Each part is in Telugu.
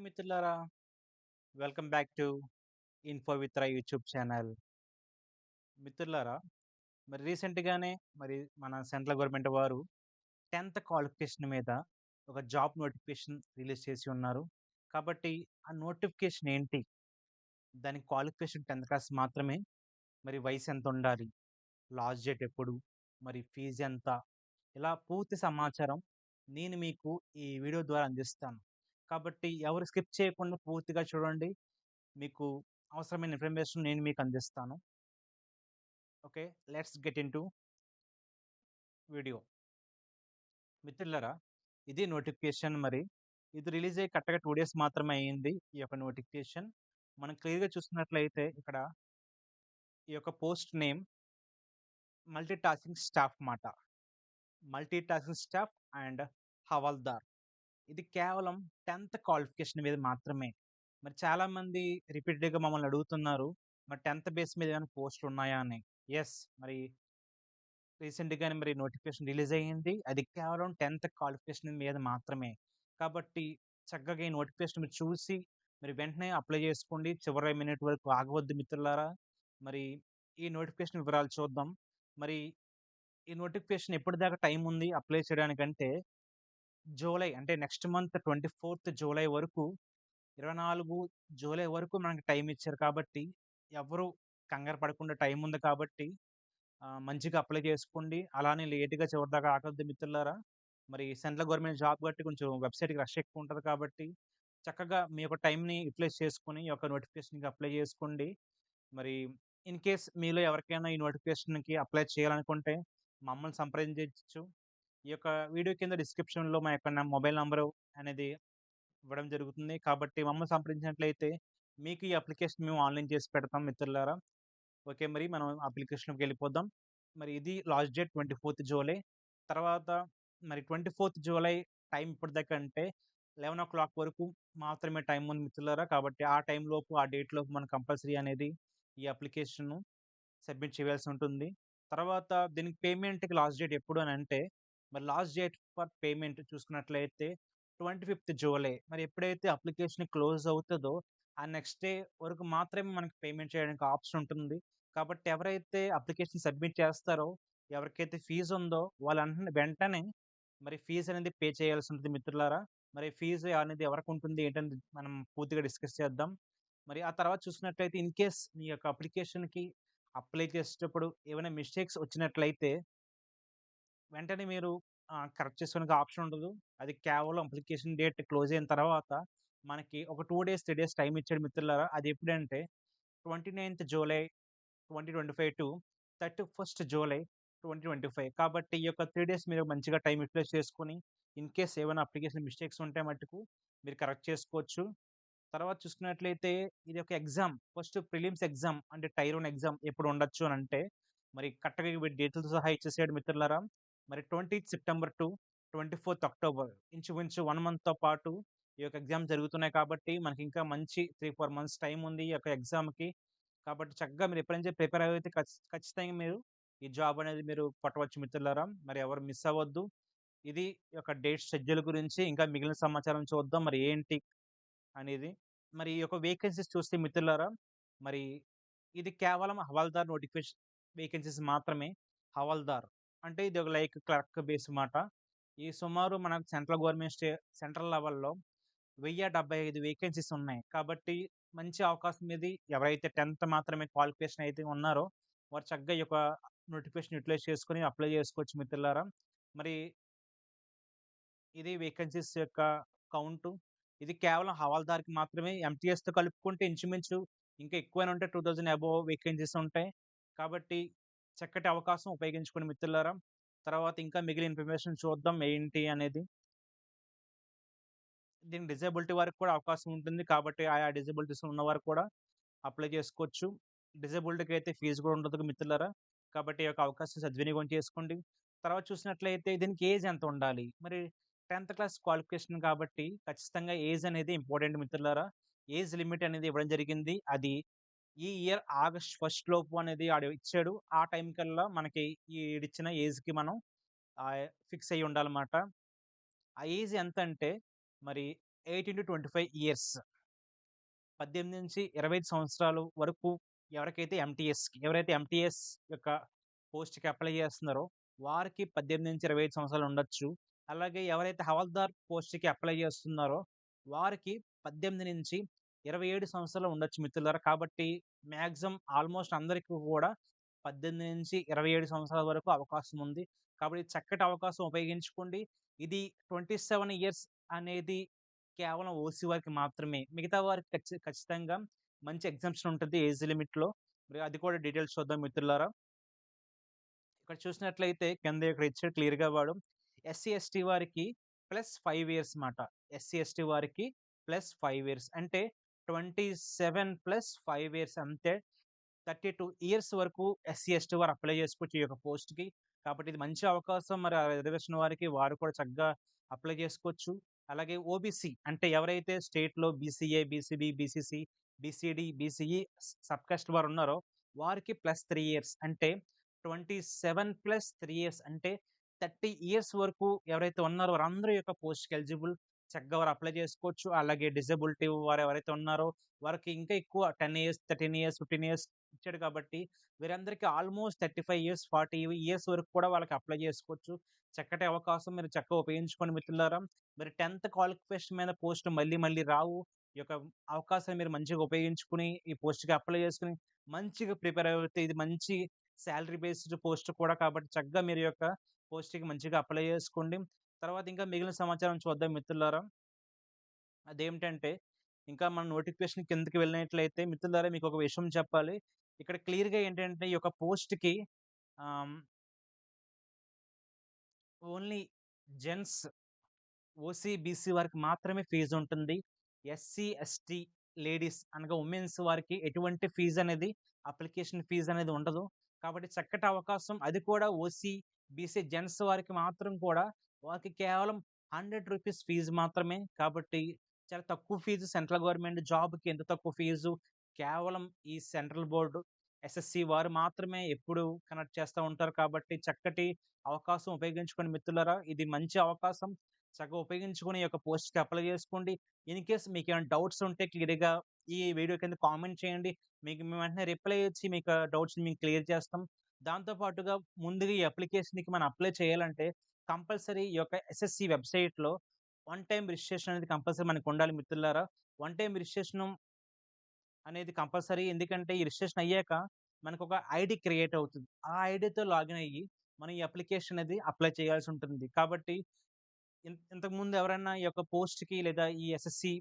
మిత్రులారా, welcome back to info with రా యూట్యూబ్ ఛానల్. మిత్రులారా, మరి రీసెంట్‌గానే మన సెంట్రల్ గవర్నమెంట్ వారు 10థ్ క్వాలిఫికేషన్ మీద ఒక జాబ్ నోటిఫికేషన్ రిలీజ్ చేసి ఉన్నారు. కాబట్టి ఆ నోటిఫికేషన్ ఏంటి? దాని క్వాలిఫికేషన్ 10థ్ క్లాస్ మాత్రమే. మరి వయసు ఎంత ఉండాలి? లాస్ట్ డేట్ ఎప్పుడు? మరి ఫీజ్ ఎంత? ఇలా పూర్తి సమాచారం నేను మీకు ఈ వీడియో ద్వారా అందిస్తాను. కాబట్టి ఎవరు స్కిప్ చేయకుండా పూర్తిగా చూడండి. మీకు అవసరమైన ఇన్ఫర్మేషన్ నేను మీకు అందిస్తాను. Okay. Let's get into video. మిత్రులారా, ఇది నోటిఫికేషన్ మరి. ఇది రిలీజ్ అయ్యి కరెక్ట్‌గా 2 డేస్ మాత్రమే అయింది. ఈ యొక్క నోటిఫికేషన్. మనం క్లియర్‌గా చూస్తున్నట్లయితే ఇక్కడ ఈ యొక్క post name multi tasking staff మాట. మల్టీ టాస్కింగ్ స్టాఫ్ అండ్ హవాల్దార్. ఇది కేవలం 10థ్ క్వాలిఫికేషన్ మీద మాత్రమే. మరి చాలామంది రిపీటెడ్‌గా మమ్మల్ని అడుగుతున్నారు. మరి 10థ్ బేస్ మీద ఏమైనా పోస్టులు ఉన్నాయా అని. యెస్. మరి రీసెంట్‌గానే నోటిఫికేషన్ రిలీజ్ అయ్యింది. అది కేవలం 10థ్ క్వాలిఫికేషన్ మీద మాత్రమే. కాబట్టి చక్కగా ఈ నోటిఫికేషన్ మీరు చూసి వెంటనే అప్లై చేసుకోండి. చివరి మినిట్ వరకు ఆగవద్దు మిత్రులారా. మరి ఈ నోటిఫికేషన్ వివరాలు చూద్దాం. మరి ఈ నోటిఫికేషన్ ఎప్పటిదాకా టైం ఉంది అప్లై చేయడానికంటే జూలై అంటే నెక్స్ట్ మంత్ 24థ్ జూలై వరకు 24 జూలై వరకు మనకి టైం ఇచ్చారు కాబట్టి ఎవరు కంగారు పడకుండా టైం ఉంది కాబట్టి మంచిగా అప్లై చేసుకోండి. అలానే లేట్‌గా చివరిదాకా ఆగొద్దు మిత్రులారా. మరి సెంట్రల్ గవర్నమెంట్ జాబ్ కాబట్టి కొంచెం వెబ్‌సైట్‌కి రష్ ఎక్కువ ఉంటది కాబట్టి చక్కగా మీ యొక్క టైంని యుటిలైజ్ చేసుకొని ఈ యొక్క నోటిఫికేషన్‌కి అప్లై చేసుకోండి. మరి ఇన్ కేస్ మీలో ఎవరికైనా ఈ నోటిఫికేషన్‌కి అప్లై చేయాలనుకుంటే మమ్మల్ని సంప్రదించొచ్చు. ఈ యొక్క వీడియో కింద డిస్క్రిప్షన్‌లో మా యొక్క మొబైల్ నంబరు అనేది ఇవ్వడం జరుగుతుంది. కాబట్టి మమ్మల్ని సంప్రదించినట్లయితే మీకు ఈ అప్లికేషన్ మేము ఆన్‌లైన్ చేసి పెడతాం మిత్రులారా. ఓకే. మరి మనం అప్లికేషన్‌లోకి వెళ్ళిపోదాం. మరి ఇది లాస్ట్ డేట్ 24థ్ జూలై. తర్వాత 24థ్ జూలై టైం ఇప్పటిదాకా అంటే 11:00 వరకు మాత్రమే టైం ఉంది మిత్రులారా. కాబట్టి ఆ టైంలోపు, ఆ డేట్‌లోపు మనం కంపల్సరీ అనేది ఈ అప్లికేషన్‌ను సబ్మిట్ చేయాల్సి ఉంటుంది. తర్వాత దీనికి పేమెంట్‌కి లాస్ట్ డేట్ ఎప్పుడు అనంటే, మరి లాస్ట్ డేట్ ఫర్ పేమెంట్ చూసుకున్నట్లయితే 25థ్ జూలై. మరి ఎప్పుడైతే అప్లికేషన్ క్లోజ్ అవుతదో, ఆ నెక్స్ట్ డే వరకు మాత్రమే మనకి పేమెంట్ చేయడానికి ఆప్షన్ ఉంటుంది. కాబట్టి ఎవరైతే అప్లికేషన్ సబ్మిట్ చేస్తారో, ఎవరికైతే ఫీజ్ ఉందో వెంటనే ఫీజ్ అనేది పే చేయాల్సి ఉంటుంది మిత్రులారా. మరి ఫీజు అనేది ఎవరికుంటుంది ఏంటని మనం పూర్తిగా డిస్కస్ చేద్దాం. మరి ఆ తర్వాత చూసినట్లయితే ఇన్ కేస్ మీ యొక్క అప్లికేషన్‌కి అప్లై చేసేటప్పుడు ఏమైనా మిస్టేక్స్ వచ్చినట్లయితే వెంటనే మీరు కరెక్ట్ చేసుకోవడానికి ఆప్షన్ ఉండదు. అది కేవలం అప్లికేషన్ డేట్ క్లోజ్ అయిన తర్వాత మనకి ఒక 2 డేస్, 3 డేస్ టైమ్ ఇచ్చాడు మిత్రులారా. అది ఎప్పుడంటే 29థ్ జూలై 2025 టు 31st జూలై 2025. కాబట్టి ఈ యొక్క 3 డేస్ మీరు మంచిగా టైమ్ యుటిలైజ్ చేసుకొని ఇన్ కేస్ ఏమైనా అప్లికేషన్ మిస్టేక్స్ ఉంటే మట్టుకు మీరు కరెక్ట్ చేసుకోవచ్చు. తర్వాత చూసుకున్నట్లయితే ఇది ఒక ఎగ్జామ్. ఫస్ట్ ప్రిలిమ్స్ ఎగ్జామ్ అంటే టైర్ 1 ఎగ్జామ్ ఎప్పుడు ఉండొచ్చు అనంటే, మరి కరెక్ట్‌గా వీడు డేట్‌లతో సహా ఇచ్చేసాడు మిత్రులారా. 20థ్ సెప్టెంబర్ టు 24థ్ అక్టోబర్ ఇంచుమించు 1 మంత్‌తో పాటు ఈ యొక్క ఎగ్జామ్ జరుగుతున్నాయి కాబట్టి, మనకింకా మంచి 3, 4 మంత్స్ టైమ్ ఉంది ఈ యొక్క ఎగ్జామ్‌కి. కాబట్టి చక్కగా మీరు ఎప్పటి నుంచే ప్రిపేర్ అయితే ఖచ్చితంగా మీరు ఈ జాబ్ అనేది మీరు కొట్టవచ్చు మిత్రులారా. మరి ఎవరు మిస్ అవ్వద్దు. ఇది ఈ యొక్క డేట్ షెడ్యూల్ గురించి ఇంకా మిగిలిన సమాచారం చూద్దాం. మరి ఏంటి అనేది. మరి ఈ యొక్క వేకెన్సీస్ చూస్తే మిత్రులారా, మరి ఇది కేవలం హవాల్దార్ నోటిఫికేషన్ వేకెన్సీస్ మాత్రమే. హవాల్దార్ అంటే ఇది ఒక లైక్ క్లర్క్ బేస్ మాట. ఈ సుమారు మనకు సెంట్రల్ లెవెల్‌లో 1075 వేకెన్సీస్ ఉన్నాయి. కాబట్టి మంచి అవకాశం ఇది. ఎవరైతే 10థ్ మాత్రమే క్వాలిఫికేషన్ అయితే ఉన్నారో, వారు చక్కగా ఈ యొక్క నోటిఫికేషన్ యుటిలైజ్ చేసుకొని అప్లై చేసుకోవచ్చు మిత్రులారా. మరి ఇది వేకెన్సీస్ యొక్క కౌంటు. ఇది కేవలం హవాల్దార్‌కి మాత్రమే. ఎంటీఎస్‌తో కలుపుకుంటే ఇంచుమించు ఇంకా ఎక్కువనే ఉంటాయి. 2000 అబోవ్ వేకెన్సీస్ ఉంటాయి. కాబట్టి చక్కటి అవకాశం ఉపయోగించుకోండి మిత్రులారా. తర్వాత ఇంకా మిగిలిన ఇన్ఫర్మేషన్ చూద్దాం ఏంటి అనేది. దీనికి డిజేబిలిటీ వారికి కూడా అవకాశం ఉంటుంది. కాబట్టి ఆయా డిజేబిలిటీస్ ఉన్నవారు కూడా అప్లై చేసుకోవచ్చు. డిజేబిలిటీకి అయితే ఫీజు కూడా ఉండదు మిత్రులారా. కాబట్టి ఈ యొక్క అవకాశం సద్వినియోగం చేసుకోండి. తర్వాత చూసినట్లయితే దీనికి ఏజ్ ఎంత ఉండాలి? మరి 10థ్ క్లాస్ క్వాలిఫికేషన్ కాబట్టి ఖచ్చితంగా ఏజ్ అనేది ఇంపార్టెంట్ మిత్రులారా. ఏజ్ లిమిట్ అనేది ఇవ్వడం జరిగింది. అది ఈ ఇయర్ ఆగస్ట్ 1 లోపు అనేది ఆడు ఇచ్చాడు. ఆ టైం కల్లా మనకి ఈడిచ్చిన ఏజ్‌కి మనం ఫిక్స్ అయ్యి ఉండాలన్నమాట. ఆ ఏజ్ ఎంతంటే మరి 18-25 ఇయర్స్ 18-25 సంవత్సరాలు వరకు ఎవరైతే ఎంటీఎస్ యొక్క పోస్ట్‌కి అప్లై చేస్తున్నారో వారికి 18-25 సంవత్సరాలు ఉండొచ్చు. అలాగే ఎవరైతే హవల్దార్ పోస్ట్‌కి అప్లై చేస్తున్నారో వారికి 18-27 సంవత్సరాలు ఉండొచ్చు మిత్రులారా. కాబట్టి మాక్సిమం ఆల్మోస్ట్ అందరికి కూడా 18-27 సంవత్సరాల వరకు అవకాశం ఉంది. కాబట్టి చక్కటి అవకాశం ఉపయోగించుకోండి. ఇది 27 ఇయర్స్ అనేది కేవలం ఓసీ వారికి మాత్రమే. మిగతా వారికి ఖచ్చితంగా మంచి ఎగ్జామ్షన్ ఉంటది ఏజ్ లిమిట్‌లో. మరి అది కూడా డీటెయిల్స్ చూద్దాం మిత్రులారా. ఇక్కడ చూసినట్లయితే కింద ఇక్కడ ఇచ్చాడు క్లియర్‌గా వాడు. ఎస్సీ, ఎస్టీ వారికి +5 ఇయర్స్ మాట. ఎస్సీ, ఎస్టీ వారికి +5 ఇయర్స్ అంటే 27 + 5 ఇయర్స్ అంతే. 32 ఇయర్స్ వరకు ఎస్సీ, ఎస్టీ వారు అప్లై చేసుకోవచ్చు ఈ యొక్క పోస్ట్‌కి. కాబట్టి ఇది మంచి అవకాశం. మరి ఆ రిజర్వేషన్ వారికి వారు కూడా చక్కగా అప్లై చేసుకోవచ్చు. అలాగే ఓబీసీ అంటే ఎవరైతే స్టేట్‌లో BCA, BCB, BCC, BCD, BCE sub caste వారు ఉన్నారో వారికి +3 ఇయర్స్ అంటే 27 + 3 ఇయర్స్ అంటే 30 ఇయర్స్ వరకు ఎవరైతే ఉన్నారో వారందరూ ఈ యొక్క పోస్ట్‌కి ఎలిజిబుల్. చక్కగా వారు అప్లై చేసుకోవచ్చు. అలాగే డిజబిలిటీ వారు ఎవరైతే ఉన్నారో వారికి ఇంకా ఎక్కువ 10 ఇయర్స్, 13 ఇయర్స్, 15 ఇయర్స్ ఇచ్చాడు కాబట్టి వీరందరికీ ఆల్మోస్ట్ 35 ఇయర్స్, 40 ఇయర్స్ వరకు కూడా వాళ్ళకి అప్లై చేసుకోవచ్చు. చక్కటి అవకాశం మీరు చక్కగా ఉపయోగించుకోండి మిత్రులారా. మరి 10థ్ క్వాలిఫికేషన్ మీద పోస్టులు మళ్ళీ మళ్ళీ రావు. ఈ యొక్క అవకాశాన్ని మీరు మంచిగా ఉపయోగించుకొని ఈ పోస్ట్‌కి అప్లై చేసుకొని మంచిగా ప్రిపేర్ అవుతే ఇది మంచి సాలరీ బేస్డ్ పోస్ట్ కూడా కాబట్టి చక్కగా మీరు ఈ యొక్క పోస్ట్‌కి మంచిగా అప్లై చేసుకోండి. తర్వాత ఇంకా మిగిలిన సమాచారం చూద్దాం మిత్రులారా. అదేమిటంటే ఇంకా మన నోటిఫికేషన్ కిందకి వెళ్ళినట్లయితే మిత్రులారా మీకు ఒక విషయం చెప్పాలి. ఇక్కడ క్లియర్‌గా ఏంటంటే ఈ యొక్క పోస్ట్‌కి ఆహ్, ఓన్లీ జెంట్స్ ఓసీ, బీసీ వారికి మాత్రమే ఫీజుంటుంది. ఎస్సీ, ఎస్టీ లేడీస్ అనగా వుమెన్స్ వారికి ఎటువంటి ఫీజనేది అప్లికేషన్ ఫీజనేది ఉండదు. కాబట్టి చక్కటి అవకాశం. అది కూడా ఓసీ, బీసీ జెంట్స్ వారికి మాత్రం కూడా వారికి కేవలం రూ. 100 ఫీజు మాత్రమే. కాబట్టి చాలా తక్కువ ఫీజు సెంట్రల్ గవర్నమెంట్ జాబ్‌కి ఎంత తక్కువ ఫీజు కేవలం ఈ సెంట్రల్ బోర్డ్ ఎస్ఎస్‌సి వారు మాత్రమే ఎప్పుడు కనెక్ట్ చేస్తా ఉంటారు. కాబట్టి చక్కటి అవకాశం ఉపయోగించుకోండి మిత్రులారా. ఇది మంచి అవకాశం. చక్కగా ఉపయోగించుకొని ఈ యొక్క పోస్ట్‌కి అప్లై చేసుకోండి. ఇన్ కేస్ మీకేమైనా డౌట్స్ ఉంటే క్లియర్‌గా ఈ వీడియో కింద కామెంట్ చేయండి. మీకు మేము వెంటనే రిప్లై ఇచ్చి మీకు డౌట్స్‌ని మేము క్లియర్ చేస్తాం. దాంతో పాటుగా ముందుగా ఈ అప్లికేషన్‌కి మనం అప్లై చేయాలంటే కంపల్సరీ ఈ యొక్క ఎస్ఎస్‌సి వెబ్‌సైట్‌లో వన్ టైమ్ రిజిస్ట్రేషన్ అనేది కంపల్సరీ మనకుండాలి మిత్రులారా. వన్ టైమ్ రిజిస్ట్రేషన్ అనేది కంపల్సరీ. ఎందుకంటే ఈ రిజిస్ట్రేషన్ అయ్యాక మనకొక ఐడీ క్రియేట్ అవుతుంది. ఆ ఐడీతో లాగిన్ అయ్యి మనం ఈ అప్లికేషన్ అనేది అప్లై చేయాల్సి ఉంటుంది. కాబట్టి ఇంతకుముందు ఎవరైనా ఈ యొక్క పోస్ట్‌కి లేదా ఈ ఎస్ఎస్‌సి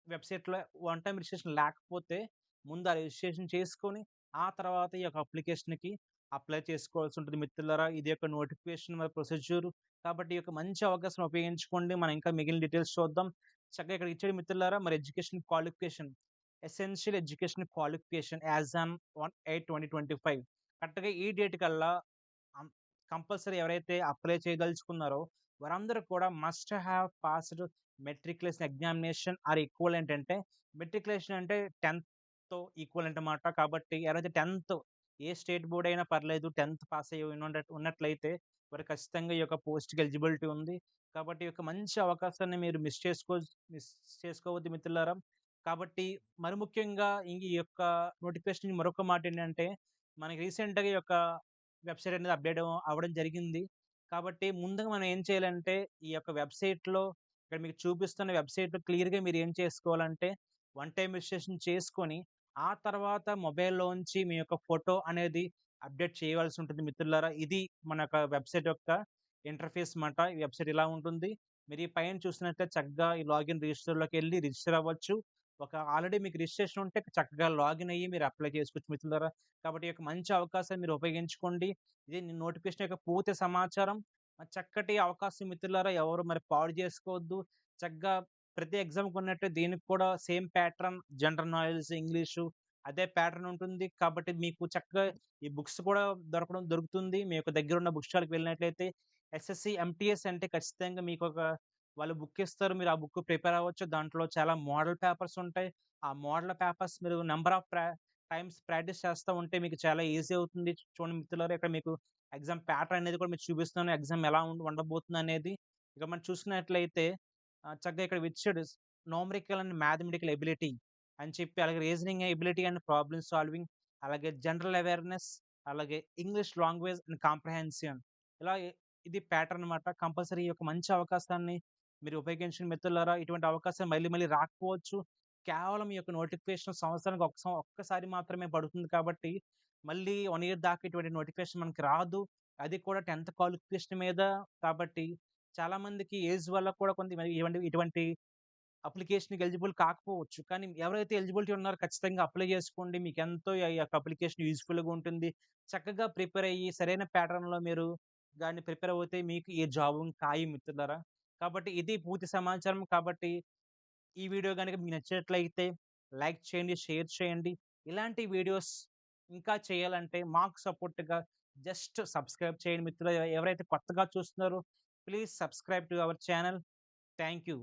వెబ్‌సైట్‌లో వన్ టైమ్ రిజిస్ట్రేషన్ లేకపోతే ముందు ఆ రిజిస్ట్రేషన్ చేసుకొని, ఆ తర్వాత ఈ యొక్క అప్లికేషన్‌కి అప్లై చేసుకోవాల్సి ఉంటుంది మిత్రులారా. ఇది యొక్క నోటిఫికేషన్ మరి ప్రొసీజ్యూర్. కాబట్టి ఈ యొక్క మంచి అవకాశం ఉపయోగించుకోండి. మనం ఇంకా మిగిలిన డీటెయిల్స్ చూద్దాం. చక్కగా ఇక్కడ ఇచ్చాడు మిత్రులారా. మరి education qualification, essential education qualification as on 1/8/2025 కరెక్ట్‌గా ఈ డేట్ కల్లా అం కంపల్సరీ ఎవరైతే అప్లై చేయదలుచుకున్నారో వారందరూ కూడా must have passed matriculation examination are equivalent అంటే మెట్రిక్యులేషన్ అంటే 10థ్‌తో ఈక్వలెంట్ మాట. కాబట్టి ఎవరైతే 10థ్ ఏ స్టేట్ బోర్డ్ అయినా పర్లేదు 10థ్ పాస్ అయ్యి ఉన్నట్లయితే వారికి ఖచ్చితంగా ఈ యొక్క పోస్ట్‌కి ఎలిజిబిలిటీ ఉంది. కాబట్టి ఈ యొక్క మంచి అవకాశాన్ని మీరు మిస్ చేసుకోవద్దు మిత్రులారా. కాబట్టి మరి ముఖ్యంగా ఈ యొక్క నోటిఫికేషన్ మరొక మాట ఏంటంటే మనకి రీసెంట్‌గా ఈ యొక్క వెబ్‌సైట్ అనేది అప్‌డేట్ అవ్వడం జరిగింది. కాబట్టి ముందుగా మనం ఏం చేయాలంటే, ఈ యొక్క వెబ్‌సైట్‌లో ఇక్కడ మీకు చూపిస్తున్న వెబ్‌సైట్‌లో క్లియర్‌గా మీరు ఏం చేసుకోవాలంటే, వన్ టైమ్ రిజిస్ట్రేషన్ చేసుకొని, ఆ తర్వాత మొబైల్‌లోంచి మీ యొక్క ఫోటో అనేది అప్‌డేట్ చేయవలసి ఉంటుంది మిత్రులారా. ఇది మన యొక్క వెబ్‌సైట్ యొక్క ఇంటర్‌ఫేస్ మాట. ఈ వెబ్‌సైట్ ఇలా ఉంటుంది. మీరు ఈ పైన చూసినట్లయితే చక్కగా ఈ లాగిన్ రిజిస్టర్‌లోకెళ్ళి రిజిస్టర్ అవ్వచ్చు. ఆల్రెడీ మీకు రిజిస్ట్రేషన్ ఉంటే చక్కగా లాగిన్ అయ్యి మీరు అప్లై చేసుకోవచ్చు మిత్రులారా. కాబట్టి ఈ యొక్క మంచి అవకాశాన్ని మీరు ఉపయోగించుకోండి. ఇది నోటిఫికేషన్ యొక్క పూర్తి సమాచారం. చక్కటి అవకాశం మిత్రులారా ఎవరు మరి పాడు చేసుకోవద్దు. చక్కగా ప్రతి ఎగ్జామ్‌కి ఉన్నట్టే దీనికి కూడా same pattern general knowledge, English అదే ప్యాటర్న్ ఉంటుంది. కాబట్టి మీకు చక్కగా ఈ బుక్స్ కూడా దొరుకుతుంది. మీ యొక్క దగ్గరున్న బుక్ స్టాల్‌కి వెళ్ళినట్లయితే ఎస్ఎస్‌సి, ఎంటీఎస్ అంటే ఖచ్చితంగా మీకొక వాళ్ళు బుక్ ఇస్తారు. మీరు ఆ బుక్ ప్రిపేర్ అవ్వచ్చు. దాంట్లో చాలా మోడల్ పేపర్స్ ఉంటాయి. ఆ మోడల్ పేపర్స్ మీరు నంబర్ ఆఫ్ టైమ్స్ ప్రాక్టీస్ చేస్తా ఉంటే మీకు చాలా ఈజీ అవుతుంది. చూడండి మిత్రులారా ఇక్కడ మీకు ఎగ్జామ్ ప్యాటర్న్ అనేది కూడా మీకు చూపిస్తున్నాను. ఎగ్జామ్ ఎలా ఉండబోతుందనేది. ఇక మనం చూసుకున్నట్లయితే చక్కగా ఇక్కడ ఇచ్చాడు న్యూమరికల్ అండ్ మ్యాథమెటికల్ ఎబిలిటీ అని చెప్పి, అలాగే reasoning ability and problem solving, అలాగే జనరల్ అవేర్‌నెస్, అలాగే ఇంగ్లీష్ లాంగ్వేజ్ అండ్ కాంప్రహెన్షన్. ఇలా ఇది ప్యాటర్న్ అన్నమాట. కంపల్సరీ ఈ యొక్క మంచి అవకాశాన్ని మీరు ఉపయోగించిన మిత్రులారా. ఇటువంటి అవకాశం మళ్ళీ మళ్ళీ రాకపోవచ్చు. కేవలం ఈ యొక్క నోటిఫికేషన్ సంవత్సరానికి ఒక్కసారి మాత్రమే పడుతుంది కాబట్టి, మళ్ళీ 1 ఇయర్ దాకా ఇటువంటి నోటిఫికేషన్ మనకి రాదు. అది కూడా 10థ్ క్వాలిఫికేషన్ మీద. కాబట్టి చాలామందికి ఏజ్ వల్ల కూడా కొంత ఇటువంటి అప్లికేషన్‌కి ఎలిజిబుల్ కాకపోవచ్చు. కానీ ఎవరైతే ఎలిజిబిలిటీ ఉన్నారో ఖచ్చితంగా అప్లై చేసుకోండి. మీకెంతో ఈ యొక్క అప్లికేషన్ యూజ్‌ఫుల్‌గా ఉంటుంది. చక్కగా ప్రిపేర్ అయ్యి సరైన ప్యాటర్న్‌లో మీరు దాన్ని ప్రిపేర్ అవుతే మీకు ఈ జాబ్ ఖాయం మిత్రులారా. కాబట్టి ఇది పూర్తి సమాచారం. కాబట్టి ఈ వీడియో గనుక మీకు నచ్చినట్లయితే లైక్ చేయండి, షేర్ చేయండి. ఇలాంటి వీడియోస్ ఇంకా చేయాలంటే మాకు సపోర్ట్‌గా జస్ట్ సబ్స్క్రైబ్ చేయండి మిత్రులారా. ఎవరైతే కొత్తగా చూస్తున్నారో please subscribe to our channel. Thank you.